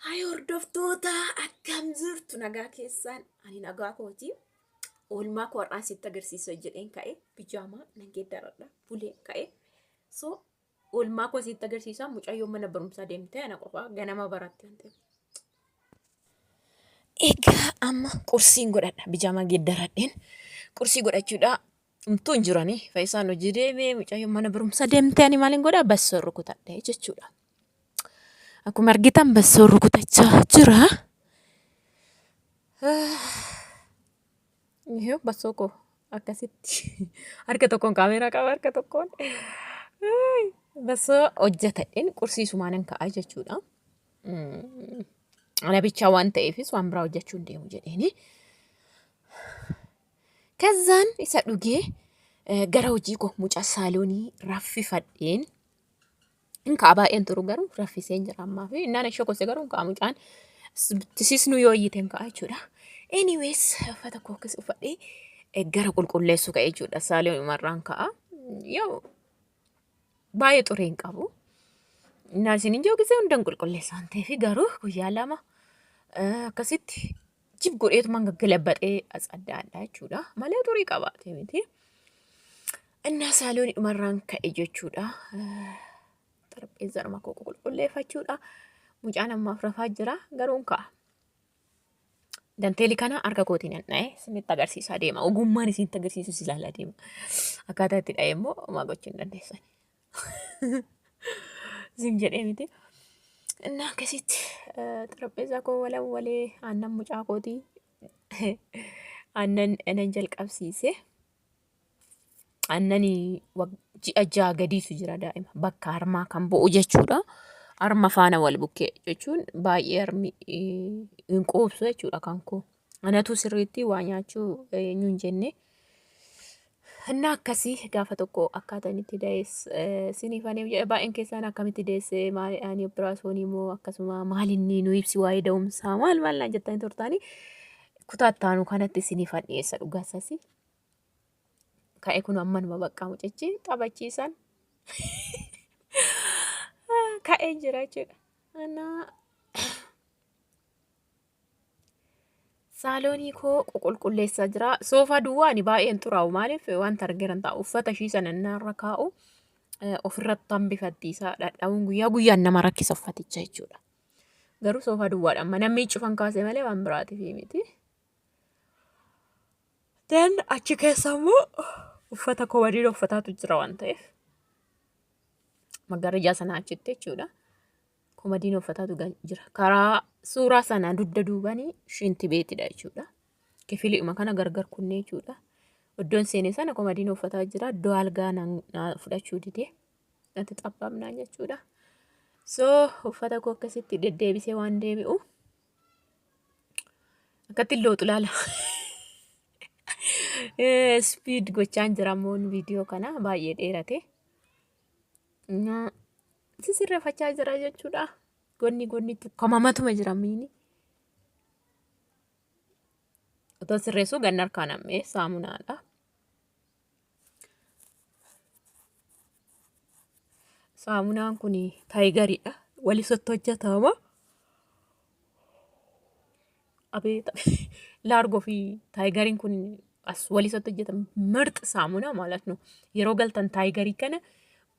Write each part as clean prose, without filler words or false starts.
Hai hordoftoota akkam jirtu nagaa keessaan ani nagaa kooti. Oolmaa koo har'aa sitti agarsiisa jedheen ka'e bijaamaa nan geeddaradha bulee ka'e. So oolmaa koo sitti agarsiisa mucayyoon mana barumsaa deemtee ana qofaa ganama baratti waan ta'eef. Egaa amma qursiin godhadha bijaamaa geeddaradheen qursii godhachuudha. Umtuu hin jirani faayisaan hojii deemee mucayyoon mana barumsaa deemtee ani maaliin godhaa bassoo rukutadha jechuudha. Akkuma argitan bassoo rukutachaa jira. Yoo bassoo koo akkasitti harka tokkoon kaameeraa qaba harka tokkoon bassoo hojjetadheen qursiisumaanan ka'aa jechuudha. Ana bichaa waan ta'eefis waan biraa hojjechuu hin deemu jedheeni. Kazzaan isa dhugee gara hojii koo mucaa saaloonii raffifadheen inka baay'een turu garuu raffiseen jira ammaa fi innaan ishee kose garuu inka mucaan tisiisnu yoo iyyiteen ka'a jechuudha. Anyways uffata koo akkas uffadhee gara qulqulleessuu ka'e jechuudha. Saaloon marraan ka'a. Yoo baay'ee xuree hin qabu. Innaan isin ijoo gisee hundan qulqulleessaan ta'eefi garuu guyyaa lama akkasitti jib godheetumaan gaggalabbaxee as adda addaa jechuudha. Malee xurii qabaate miti. Innaa saaloon marraan ka'e jechuudha. Xarapheezaa nama koo qulqulleeffachuudha. Mucaan ammaaf rafaa jira garuu ka'a. Danteelii kana harka kootiin na'ee isinitti agarsiisaa deema. Ogummaan isinitti agarsiisu si ilaalaa deema. Akkaataa itti dha'ee immoo homaa gochuu hin dandeessan. Isin jedhee miti. Innaa akkasitti xarapheezaa koo walawwalee aannan mucaa kootii aannan enan jalqabsiise. Aannan ji'a jaha gadiitu jira daa'ima bakka harmaa kan bu'u jechuudha. Harma faana wal bukkee jechuun baay'ee harmi hin quubsu jechuudha kan koo. Anatu sirriitti waa nyaachuu eenyu hin jenne. Innaa akkasii gaafa tokko akkaataan itti da'es siniifanii baay'een keessaan akkamitti deessee ani operaasyoonii moo akkasuma maalinni nu ibsi waa'ee da'umsaa maal naan jettanii turtaanii kutaattaanu kanatti siniifan dhiyeessa dhugaasasi. Ka'e kun ammanuma baqqaa mucichi taphachiisan. Ka'ee jira jechuudha. Saaloonii koo qulqulleessaa jira. Soofaa duwwaa baay'een xuraa'u maaliif wanta argeeran ta'a uffata ishii sana narra kaa'u ofirratti hambifattiisaa dhadhaa'uun guyyaa guyyaan nama rakkisa uffaticha jechuudha. Garuu soofaa duwwaadha amma namni cufan kaasee malee waan biraatiif miti. Dan achi keessa immoo uffata komadiin uffataatu jira waan ta'eef. Magariijaa sana achitti jechuudha. Komadiin uffataatu jira. Karaa suuraa sana dugda duubanii shinti beetidha jechuudha. Kifiliidhuma kana gargar kunnee jechuudha. Iddoon seenee sana komadiin uffataa jira. Iddoo algaa na fudhachuu didee natti xabbabnaa jechuudha. So uffata koo akkasitti deddeebisee waan deebi'u akkatti illootu laala. Speed gochaan jira moon viidiyoo kana baay'ee dheerate. Sisirreeffachaa jira jechuudha. Gonni komamatuma jira miini. Otoo sirreessuu ganna harkaan hammee saamunaadha. Saamunaan kun taayigariidha. Walisatti hojjetama. Laargoo fi taayigariin kun as walisatti hojjetama. Mirxi saamunaa ማለት ነው. Yeroo galtan taayigarii kana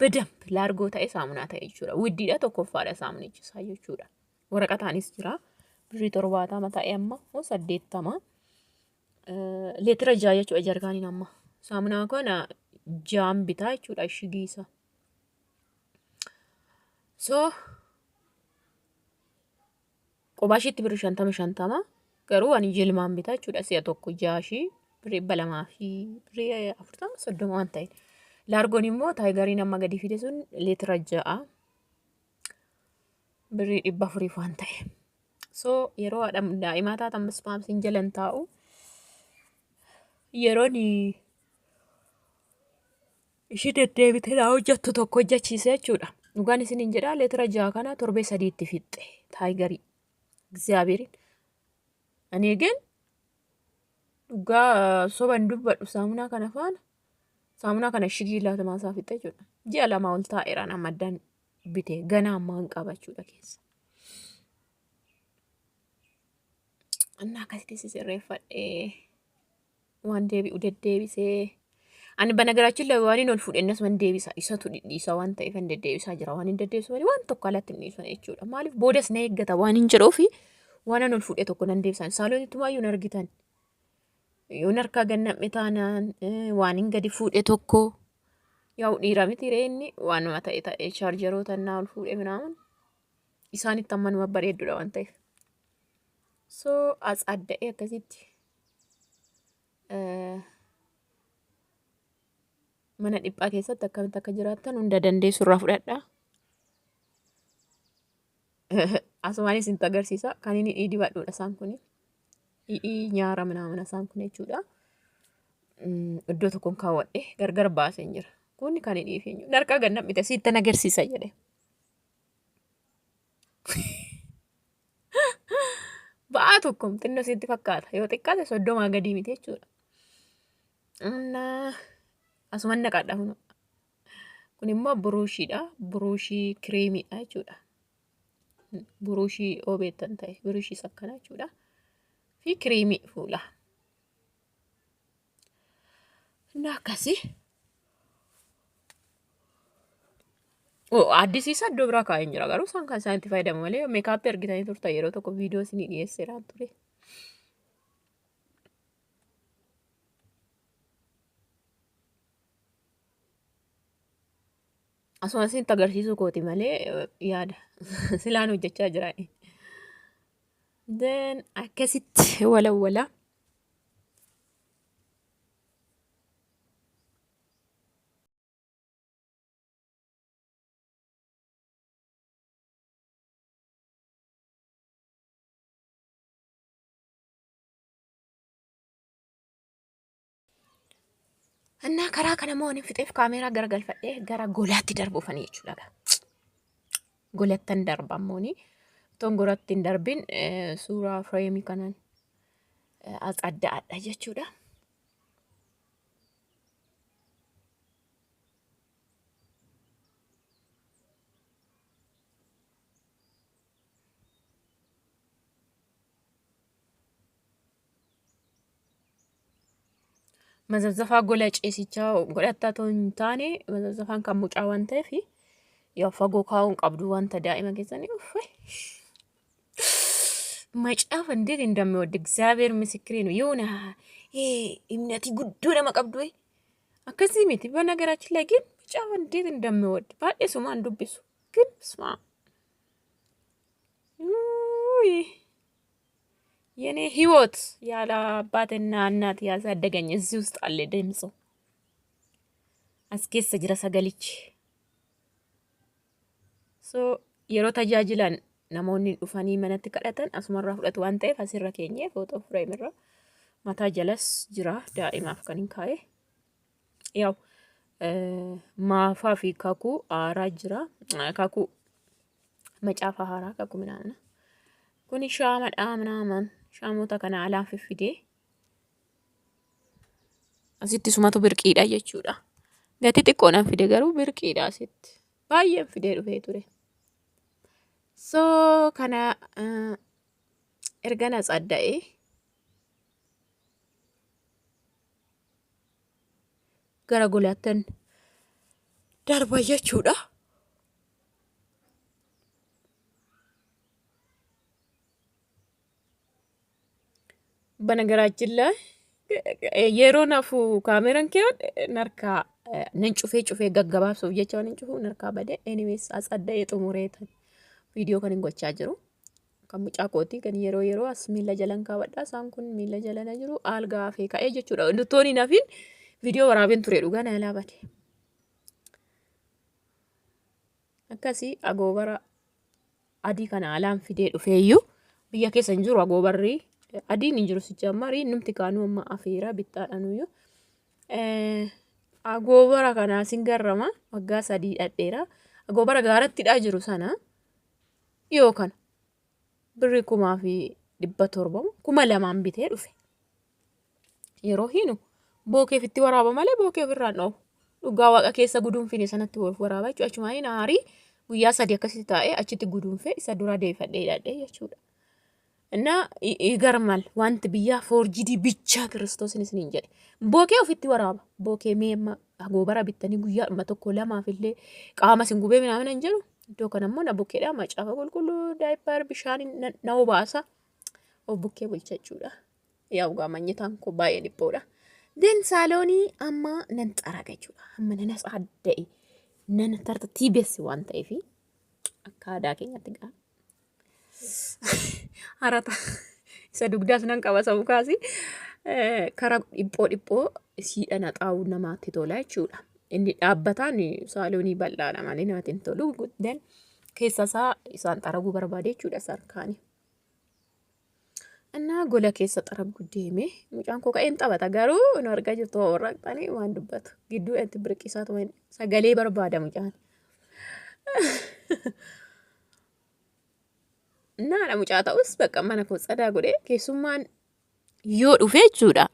በደንብ laargoo ta'e saamunaa ta'e jechuudha. Widdiidha tokkoffaadha saamunichi isaa jechuudha. Waraqataanis jira. Birrii 70 ta'e amma 80. Leetira 6 jechuudha jarkaaniin amma. Saamunaa kana jaan bitaa jechuudha shigiisa. So qobaashiitti birrii 50 garuu ani jilmaan bitaa jechuudha. Si'a tokko 6 birrii 2 fi birrii 40 30 waan ta'e. Laargoon immoo taayigariin amma gadi fide sun leetira 6 birrii 400 waan ta'e. So yeroo daa'imaa taatan mismaamsiin jalan taa'u yeroon ishii deddeebitee naa hojjettu tokko hojjechiise jechuudha. Dhugaan isiniin jedhaa leetira 6 kana torbee 3tti fixxe taayigarii እግዚአብሔርን እኔ ግን dhugaa soban dubbadhu saamunaa kana shigii laata maasaa fixxe jechuudha. Ji'a lama ol taa'eeraan amma addaan bite ganaa ammaa hin qabachuudha keessa. Innaa akkasitti sisirreeffadhee waan deebi'u deddeebisee ani banagaraachin la waan ol fuudhennas waan deebisa isatu dhidhiisa waan ta'eef hin deddeebisaa jira waan hin deddeebisu malee waan tokko alatti hin dhiisan jechuudha. Maaliif boodas na eeggata waan hin jedhuufi waan ol fuudhee tokko nan deebisan saaloonitti maayyuu na argitan yoon harkaa gannam'e taanaan waan hin gadi fuudhe tokko yaa'u dhiira miti reenni waanuma ta'e chaarjeroota innaa ol fuudhe minaamun isaanitti ammanuma bareeddudha waan ta'eef. So as adda'ee akkasitti mana dhiphaa keessatti akkamitti akka jiraattan hunda dandeessu irraa fudhadha. Asumaanis isin agarsiisa kan inni dhidhibadhuudha isaan kun nyaara minaamin isaan kun jechuudha. Iddoo tokkoon kaawwadhe gargar baasee jira. Kun kan inni dhiifeenyu darqaa gannam'ite siittan agarsiisa jedhe. Ba'aa tokkoon xinnoo sitti fakkaata yoo xiqqaate 30 gadii miti jechuudha. Asuman naqadha hunu. Kun immoo buruushiidha. Buruushii kireemiidha jechuudha. Buruushii oobeettan ta'e buruushii sakkanaa jechuudha. Fi kireemii fuula. Innaa akkasii. Addisiisa iddoo biraa kaa'ee jira garuu isaan kan isaan itti fayyadamu malee meekaappii argitanii turtan yeroo tokko viidiyoo isinii dhiyeesseeraan ture. Asuma isinitti agarsiisuu kooti malee yaada silaan hojjechaa jira. Then akkasitti walawwala. Innaa karaa kana moo inni fixeef kaameeraa garagalfadhee gara golaatti darbuufanii jechuudha. Golattan darban mooni ton goratti hin darbin suuraa fireemii kanaan as adda adda jechuudha. Mazabzafaa gola ciisichaa godhataa ta'uu hin taane mazabzafaan kan mucaa waan ta'eef ያው ፈጎካውን ቀብዱ ዋንተ ዳኢማ ጌዛኔ መጫፍ እንዴት እንደሚወድ እግዚአብሔር ምስክሬ ነው። የሆነ እምነቲ ጉዱ ለመቀብዱ ወይ አከዚህ ሚት በነገራችን ላይ ግን መጫፍ እንዴት እንደሚወድ ባዴ ሱማ አንዱብሱ ግን ስማ የኔ ህይወት ያለ አባትና እናት ያሳደገኝ እዚህ ውስጥ አለ ድምፁ አስኬስ ጅራ ሰገሊች So yeroo tajaajilan namoonni dhufanii manatti kadhatan asumarraa fudhatu waan ta'eef asirra keenyee footoo fireem irra mataa jalas jira daa'imaaf kan hin kaa'e. Yaw maafaa fi kakuu aaraa jira kakuu macaafa haaraa kakuu minaamna. Kuni shaamadhaa minaaman shaamota kana alaan fiffidee asitti sumatu birqiidha jechuudha. Gatii xiqqoodhaan fide garuu birqiidha asitti baay'een fidee dhufee ture. So kana ergana tsadda'e gara golaattan darba jechuudha. Banagaraachin la yeroo nafu kaameraan kee narkaa nan cufee gaggabaabsuuf jecha waan hin cufu narkaa bade anyways as adda'ee xumureetan video kan hin gochaa jiru kan mucaa kooti kan yeroo as miila jalan kaawwadha isaan kun miila jalana jiru algaa hafee ka'ee jechuudha. Wantoonni nafiin video waraabeen ture dhugaa na laabate akkasii agoobara adii kana alaan fidee dhufeeyyuu biyya keessa hin jiru agoobarri adiin hin jiru sijammarii numti kaanuu amma afeera bittaadhanuyyuu agoobara kana singarrama waggaa 3 dhadheera agoobara gaaratti jiru sana yookaan birri 1,700 2,000 bitee dhufe yeroo hinu bookeef itti waraaba malee bookeef irraan dha'u dhugaa waaqa keessa guduunfine sanatti waraaba jechuudha. Achumaa hin aarii guyyaa 3 akkasitti taa'ee achitti guduunfee isa dura deeffadhee hidhadhee jechuudha. እና ይገርማል ዋንት ብያ ፎርጂዲ ብቻ ክርስቶስን isinin jedhe bookee ofitti waraaba bookee meemma agoobara bittanii guyyaadhuma tokko lamaafillee qaama sin gubee minaamin hin jedhu iddoo kanammoo na bukkeedha macaafa qulqulluu daayippaar bishaan na obaasa of bukkee bulchachuudha yaa ugaa manyitaan koo baay'ee dhiphoodha den saaloonii amma nan xaraga jechuudha amma nan as adda'e nan tartiibessi waan ta'eefi akka aadaa keenyatti gaa harata isa dugdaas nan qaba sabu kaasi karaa dhiphoo siidhana xaa'uu namaatti tola jechuudha. Inni dhaabbataan saaloonii bal'aadha malee namatti hin tolu. Den keessa isaa isaan xaraguu barbaade jechuudha sarkaani. Innaa gola keessa xaragu deeme mucaan koo ka'een taphata garuu nu argaa jirtu warraaqxanii waan dubbatu gidduu itti birqisaatu sagalee barbaada mucaan. Naadha mucaa ta'us bakka mana koo tsadaa godhee keessummaan yoo dhufe jechuudha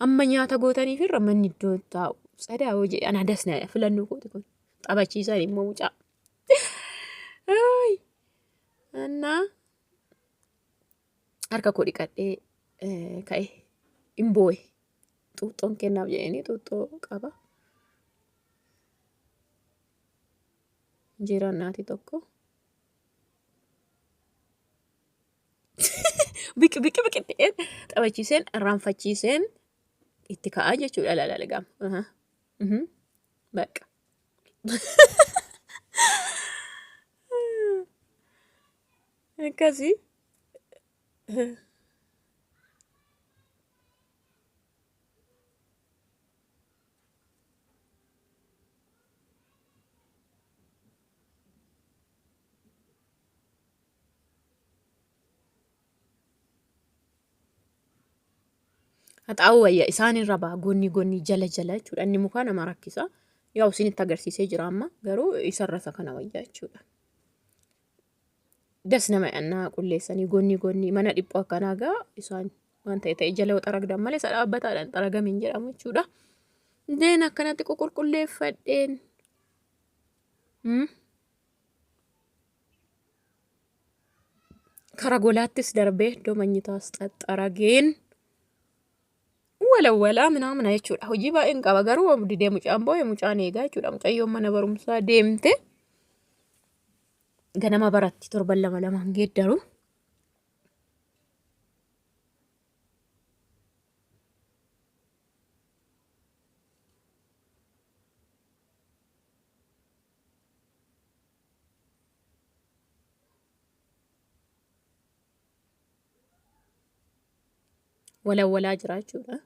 amma nyaata gootaniif irra manni iddoo taa'u tsadaa hojii ana dasna filannoo kooti kun taphachiisan immoo mucaa. Annaa harka koo dhiqadhee ka'e hin boo'e xuuxxoon kennaaf jedhanii xuuxxoo qaba. Injeeraan naatii tokko. Biqi taphachiiseen irraanfachiiseen itti ka'aa jechuudha lalaagaama. Bakka. Akkasii. Haxaa'uu wayya isaan irra ba'a gonni jala jechuudha inni mukaa nama rakkisa yaa isinitti agarsiisee jira amma garuu isarra isa kana wayyaa jechuudha. Das nama annaa qulleessanii gonni mana dhiphoo akkanaa gaa isaan waan ta'e jala yoo xaragdan malee isa dhaabbataadhaan xaragame hin jedhamu jechuudha. Deen akkanatti qulqulleeffadheen. Karaa golaattis darbee iddoo manyitaas xaxarageen. Walawwalaa ምናምን jechuudha. Hojii baay'een qaba garuu didee mucaan boo'e mucaan eegaa jechuudha. Mucayyoon mana barumsaa deemte ganama baratti torban lama geeddaru. Walawwalaa jira jechuudha.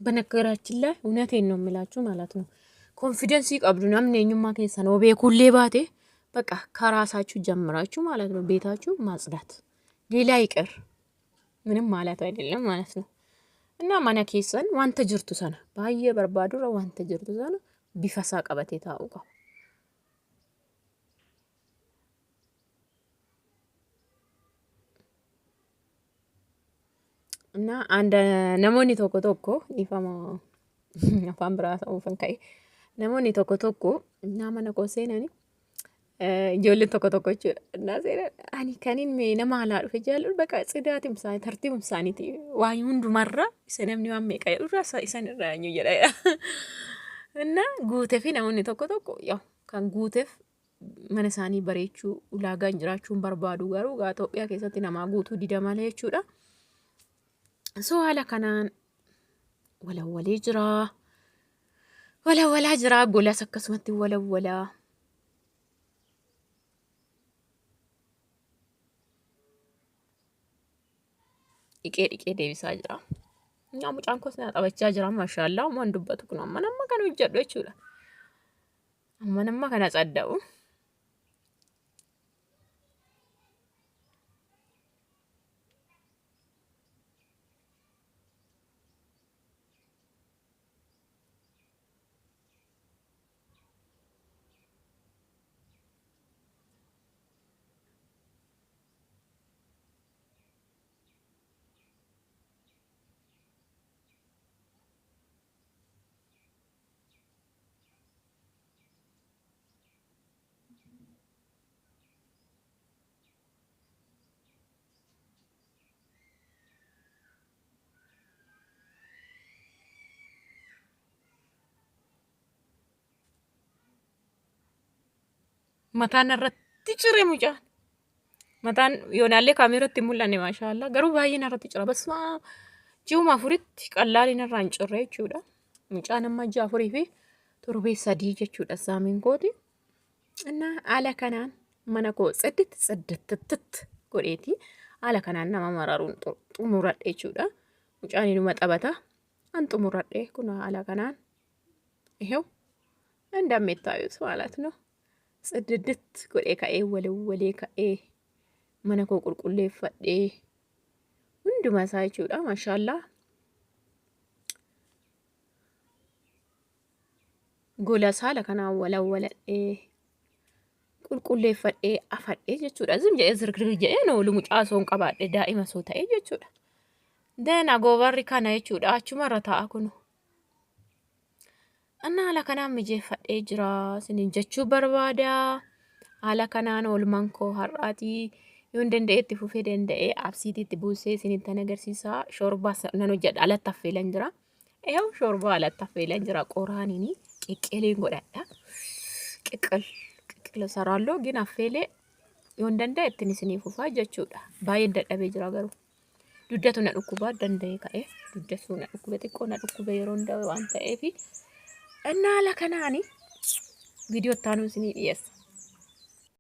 በነገራችን ላይ እውነቴን ነው የምላችሁ ማለት ነው። ኮንፊደንስ ይቀብዱ namni eenyummaa keessan oo beekullee baate በቃ ከራሳችሁ ጀምራችሁ ማለት ነው ቤታችሁ ማጽዳት ሌላ ይቅር ምንም ማለት አይደለም ማለት ነው። እና ማና keessan wanta jirtu sana baay'ee barbaadura wanta jirtu sana bifasaa qabatee taa'uu qaba. እና አንድ namoonni tokko ifama afaan biraa ta'uufan ka'e namoonni tokko naa mana koo seenanii ijoolleen tokko jechuudha. Innaa seenan ani kaniin nama alaa dhufe jaallu bakka cidaatiin isaanii tartiibum isaaniiti waa hundumarra isa namni waan meeqa jedhurra isan irraa eenyu jedha. Innaa guutee fi namoonni tokko yaa kan guuteef mana isaanii bareechuu ulaagaan jiraachuun barbaadu garuu gaa Itoophiyaa keessatti namaa guutuu dida malee jechuudha. So haala kanaan walawwalaa jira golas akkasumatti walawwalaa. Dhiqee deebisaa jira. Nyaa mucaan koos na taphachaa jira maashaallah waan dubbatu kun amma nama kana hojjedhu jechuudha. Amma nama kana tsadda'u. mataan irratti ciree mucaan. Mataan yoonaallee kaameeratti mul'anne maashaallah garuu baay'een irratti cira basma ji'uma afuritti qallaan irraa hin cirre jechuudha. Mucaan amma ji'a afurii fi torbee sadii jechuudha saamiin kooti. Innaa haala kanaan mana koo tsidditti godheeti haala kanaan nama mararuun xumuradhe jechuudha. Mucaan inuma taphata an xumuradhe kun haala kanaan ይሄው እንደምታዩት ማለት ነው። ጽድድት ጎዴ ከኤ ወለወሌ ከኤ መነኮ ቁልቁሌፈዴ ሁንዱማ ሳይቹዳ ማሻአላ ጎለሳ ለከና ወለወለዴ ቁልቁሌፈዴ አፈዴ ጀቹዳ ዝም ጀ ዝርግርግ ጀ ነው ልሙጫ ሶን ቀባዴ ዳኢማ ሶታኤ ጀቹዳ ደና ጎበሪ ካና ጀቹዳ አቹ መረታ አኩኑ እና haala kanaan mijeeffadhee jira isiniin jechuu barbaada. Haala kanaan oolmaan koo har'aatii yoon danda'etti fufee danda'ee absiitiitti buusee isinitti agarsiisa. Shorbaa nan hojjedha alatti affeelan jira. Eeyyuu shorbaa alatti affeelan jira qoraaniini qiqqeeliin godhadha. Qiqqila saraaloo gin affeelee yoon danda'etti isinii fufaa jechuudha. Baay'ee dadhabee jira garuu. Duddatu na dhukkubaa danda'ee ka'ee duddatu na dhukkubee xiqqoo na dhukkubee yeroo hundaa waan ta'eefi. እና ለከናኒ ቪዲዮ ታኑ ስኒ